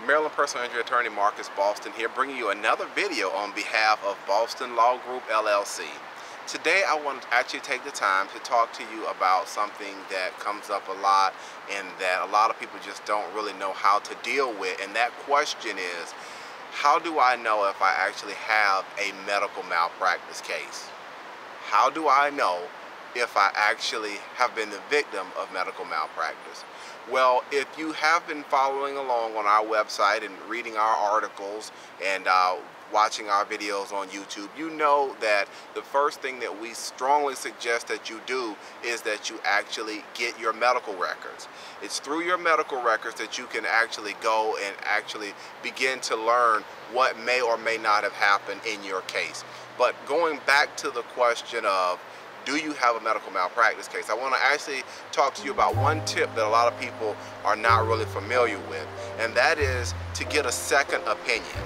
Maryland personal injury attorney Marcus Boston here, bringing you another video on behalf of Boston Law Group LLC. Today I want to actually take the time to talk to you about something that comes up a lot and that a lot of people just don't really know how to deal with, and that question is, how do I know if I actually have a medical malpractice case? How do I know if I actually have been the victim of medical malpractice? Well, if you have been following along on our website and reading our articles and watching our videos on YouTube, you know that the first thing that we strongly suggest that you do is that you actually get your medical records. It's through your medical records that you can actually go and actually begin to learn what may or may not have happened in your case. But going back to the question of, do you have a medical malpractice case? I want to actually talk to you about one tip that a lot of people are not really familiar with, and that is to get a second opinion.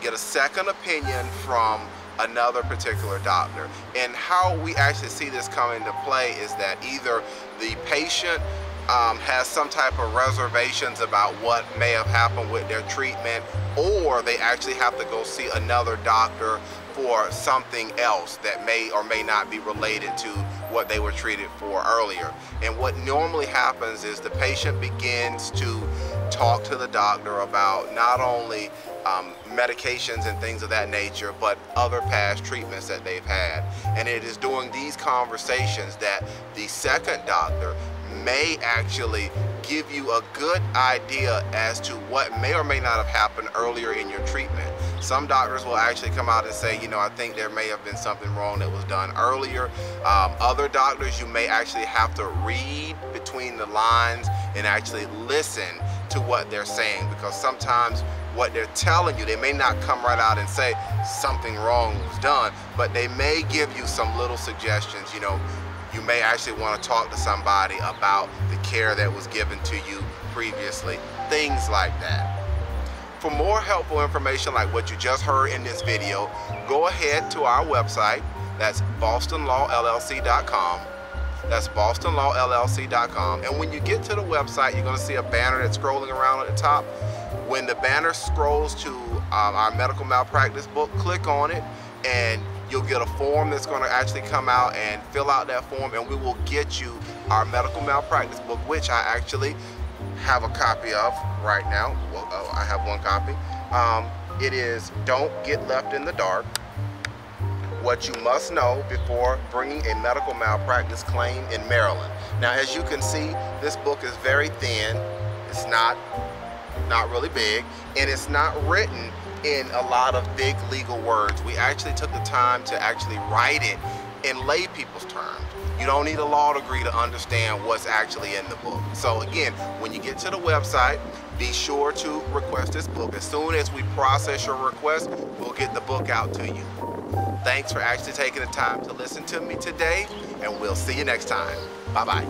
Get a second opinion from another particular doctor. And how we actually see this come into play is that either the patient has some type of reservations about what may have happened with their treatment, or they actually have to go see another doctor for something else that may or may not be related to what they were treated for earlier. And what normally happens is the patient begins to talk to the doctor about not only medications and things of that nature, but other past treatments that they've had. And it is during these conversations that the second doctor may actually give you a good idea as to what may or may not have happened earlier in your treatment. Some doctors will actually come out and say, you know, I think there may have been something wrong that was done earlier. Other doctors, you may actually have to read between the lines and actually listen to what they're saying, because sometimes what they're telling you, they may not come right out and say something wrong was done, but they may give you some little suggestions. You know, you may actually want to talk to somebody about the care that was given to you previously, things like that. For more helpful information like what you just heard in this video, go ahead to our website. That's bostonlawllc.com. That's bostonlawllc.com. And when you get to the website, you're going to see a banner that's scrolling around at the top. When the banner scrolls to our medical malpractice book, click on it and you'll get a form that's going to actually come out, and fill out that form and we will get you our medical malpractice book, which I actually have a copy of right now. Well, I have one copy. It is Don't Get Left in the Dark: What You Must Know Before Bringing a Medical Malpractice Claim in Maryland. Now, as you can see, this book is very thin. It's not really big, and it's not written in a lot of big legal words. We actually took the time to actually write it in lay people's terms. You don't need a law degree to understand what's actually in the book. So again, when you get to the website, be sure to request this book. As soon as we process your request, we'll get the book out to you. Thanks for actually taking the time to listen to me today, and we'll see you next time. Bye-bye.